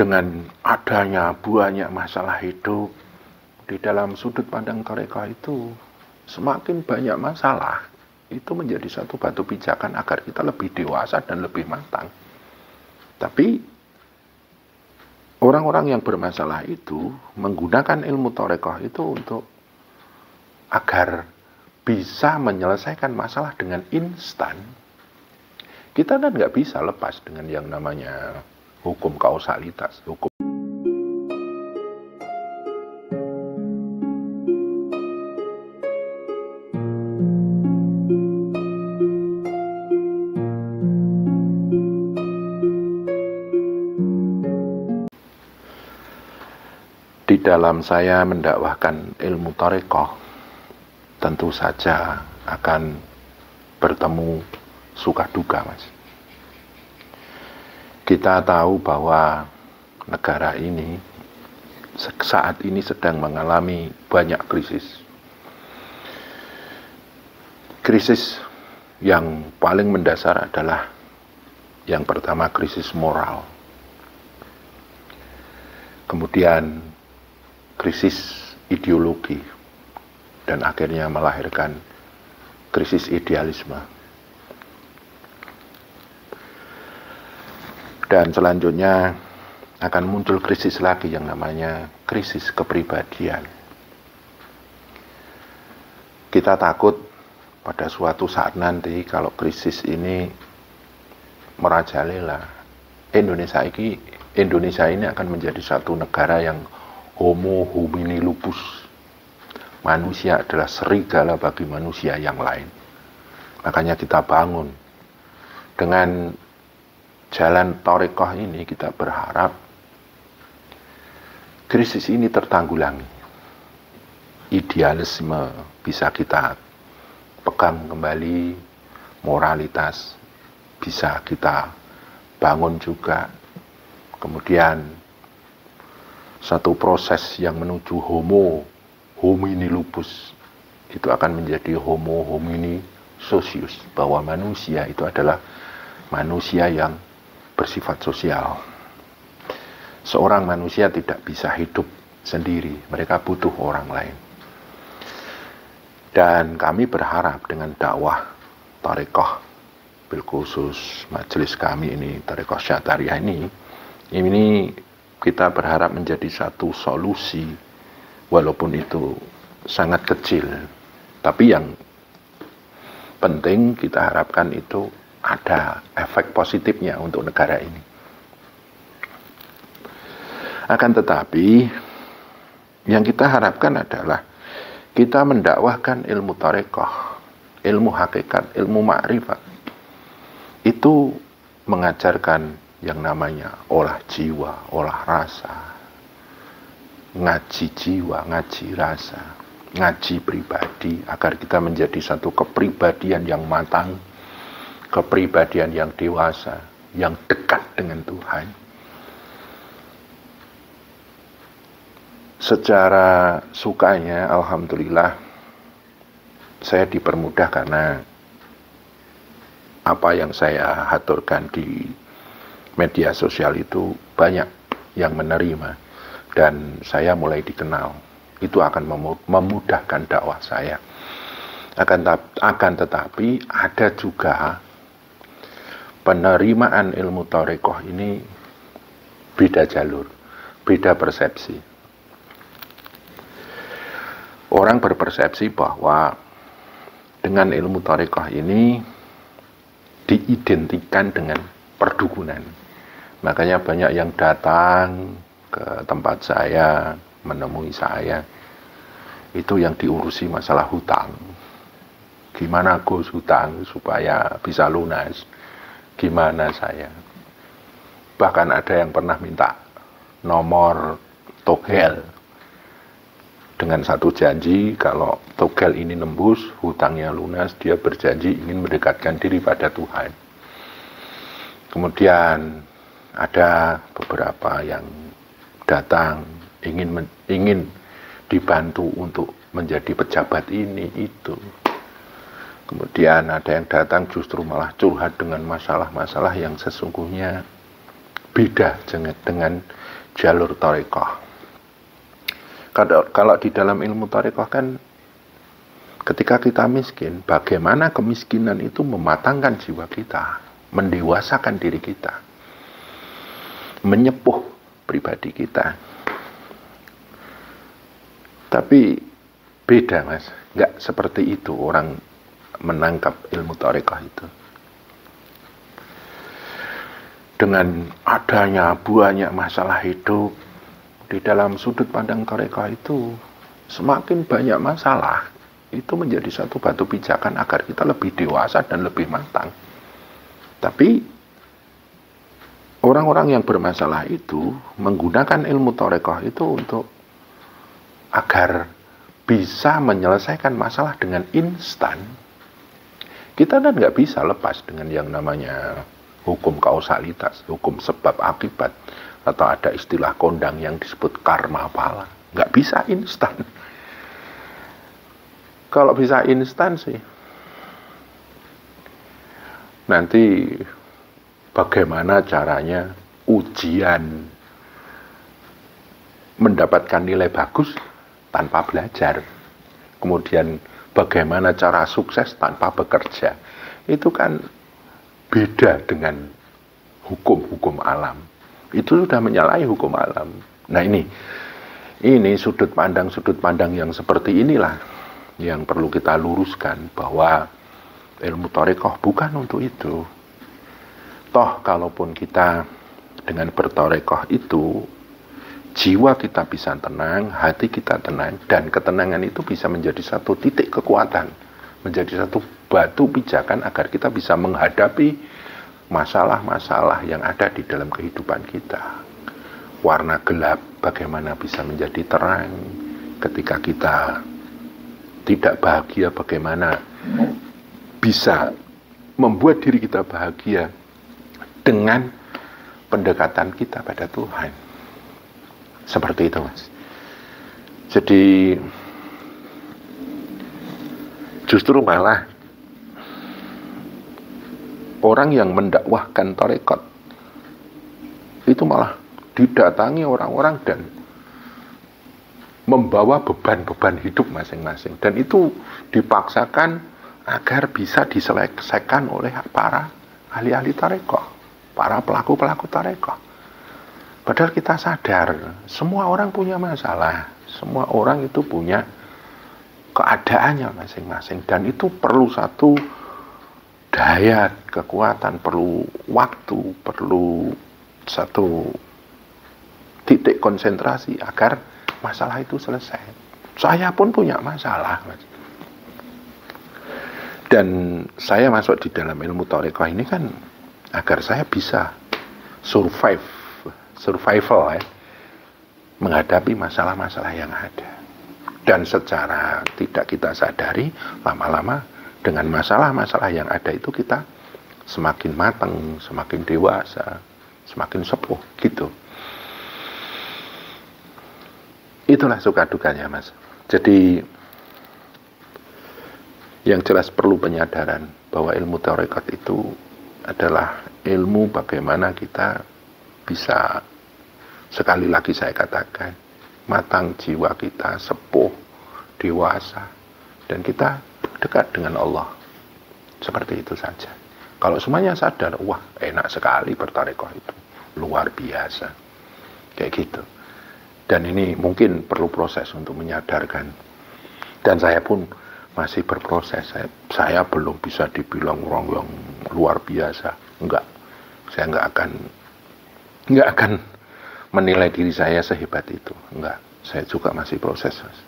dengan adanya banyak masalah hidup di dalam sudut pandang tarekah itu, semakin banyak masalah itu menjadi satu batu pijakan agar kita lebih dewasa dan lebih matang. Tapi orang-orang yang bermasalah itu menggunakan ilmu tarekah itu untuk agar bisa menyelesaikan masalah dengan instan. Kita kan nggak bisa lepas dengan yang namanya hukum kausalitas, hukum. Di dalam saya mendakwahkan ilmu tarekah, tentu saja akan bertemu suka duka, Mas. Kita tahu bahwa negara ini saat ini sedang mengalami banyak krisis. Krisis yang paling mendasar adalah yang pertama krisis moral. Kemudian krisis ideologi dan akhirnya melahirkan krisis idealisme. Dan selanjutnya akan muncul krisis lagi yang namanya krisis kepribadian. Kita takut pada suatu saat nanti kalau krisis ini merajalela, Indonesia ini akan menjadi satu negara yang homo homini lupus. Manusia adalah serigala bagi manusia yang lain. Makanya kita bangun dengan jalan tarekah ini, kita berharap krisis ini tertanggulangi. Idealisme bisa kita pegang kembali, moralitas bisa kita bangun juga. Kemudian satu proses yang menuju homo homini lupus itu akan menjadi homo homini socius, bahwa manusia itu adalah manusia yang bersifat sosial. Seorang manusia tidak bisa hidup sendiri, mereka butuh orang lain. Dan kami berharap dengan dakwah tarekah, bil khusus majelis kami ini, tarekah Syatariah ini kita berharap menjadi satu solusi, walaupun itu sangat kecil. Tapi yang penting kita harapkan itu ada efek positifnya untuk negara ini. Akan tetapi, yang kita harapkan adalah kita mendakwahkan ilmu tarekah, ilmu hakikat, ilmu ma'rifat. Itu mengajarkan yang namanya olah jiwa, olah rasa, ngaji jiwa, ngaji rasa, ngaji pribadi, agar kita menjadi satu kepribadian yang matang, kepribadian yang dewasa, yang dekat dengan Tuhan. Secara sukanya, alhamdulillah, saya dipermudah karena apa yang saya haturkan di media sosial itu banyak yang menerima, dan saya mulai dikenal. Itu akan memudahkan dakwah saya. Akan tetapi ada juga penerimaan ilmu tarekah ini beda jalur, beda persepsi. Orang berpersepsi bahwa dengan ilmu tarekah ini diidentikan dengan perdukunan. Makanya banyak yang datang ke tempat saya, menemui saya, itu yang diurusi masalah hutang. Gimana Gus hutang supaya bisa lunas? Gimana saya? Bahkan ada yang pernah minta nomor togel dengan satu janji, kalau togel ini nembus, hutangnya lunas, dia berjanji ingin mendekatkan diri pada Tuhan. Kemudian ada beberapa yang datang ingin dibantu untuk menjadi pejabat ini itu. Kemudian ada yang datang justru malah curhat dengan masalah-masalah yang sesungguhnya beda dengan jalur tarekoh. Kalau di dalam ilmu tarekoh kan, ketika kita miskin, bagaimana kemiskinan itu mematangkan jiwa kita, mendewasakan diri kita, menyepuh pribadi kita. Tapi beda mas, nggak seperti itu orang menangkap ilmu tarekoh itu. Dengan adanya banyak masalah hidup, di dalam sudut pandang tarekoh itu semakin banyak masalah, itu menjadi satu batu pijakan agar kita lebih dewasa dan lebih matang. Tapi orang-orang yang bermasalah itu menggunakan ilmu tarekoh itu untuk agar bisa menyelesaikan masalah dengan instan. Kita kan nggak bisa lepas dengan yang namanya hukum kausalitas, hukum sebab akibat, atau ada istilah kondang yang disebut karma pala. Nggak bisa instan. Kalau bisa instan sih, nanti bagaimana caranya ujian mendapatkan nilai bagus tanpa belajar, kemudian bagaimana cara sukses tanpa bekerja, itu kan beda dengan hukum-hukum alam. Itu sudah menyalahi hukum alam. Nah ini sudut pandang yang seperti inilah yang perlu kita luruskan, bahwa ilmu tarekoh bukan untuk itu. Toh kalaupun kita dengan bertarekoh itu, jiwa kita bisa tenang, hati kita tenang, dan ketenangan itu bisa menjadi satu titik kekuatan, menjadi satu batu pijakan agar kita bisa menghadapi masalah-masalah yang ada di dalam kehidupan kita. Warna gelap bagaimana bisa menjadi terang, ketika kita tidak bahagia bagaimana bisa membuat diri kita bahagia dengan pendekatan kita pada Tuhan. Seperti itu mas. Jadi justru malah orang yang mendakwahkan tarekat itu malah didatangi orang-orang dan membawa beban-beban hidup masing-masing, dan itu dipaksakan agar bisa diselesaikan oleh para ahli-ahli tarekat, para pelaku-pelaku tarekat. Padahal kita sadar semua orang punya masalah, semua orang itu punya keadaannya masing-masing, dan itu perlu satu daya, kekuatan, perlu waktu, perlu satu titik konsentrasi agar masalah itu selesai. Saya pun punya masalah, mas. Dan saya masuk di dalam ilmu tarekoh ini kan agar saya bisa survival ya, menghadapi masalah-masalah yang ada. Dan secara tidak kita sadari, lama-lama dengan masalah-masalah yang ada itu kita semakin matang, semakin dewasa, semakin sepuh gitu. Itulah suka dukanya mas. Jadi yang jelas perlu penyadaran bahwa ilmu tarekat itu adalah ilmu bagaimana kita bisa, sekali lagi saya katakan, matang jiwa kita, sepuh, dewasa, dan kita dekat dengan Allah. Seperti itu saja. Kalau semuanya sadar, wah enak sekali bertarekoh itu, luar biasa, kayak gitu. Dan ini mungkin perlu proses untuk menyadarkan. Dan saya pun masih berproses. Saya belum bisa dibilang orang yang luar biasa. Enggak. Saya enggak akan menilai diri saya sehebat itu. Enggak. Saya juga masih proses, mas.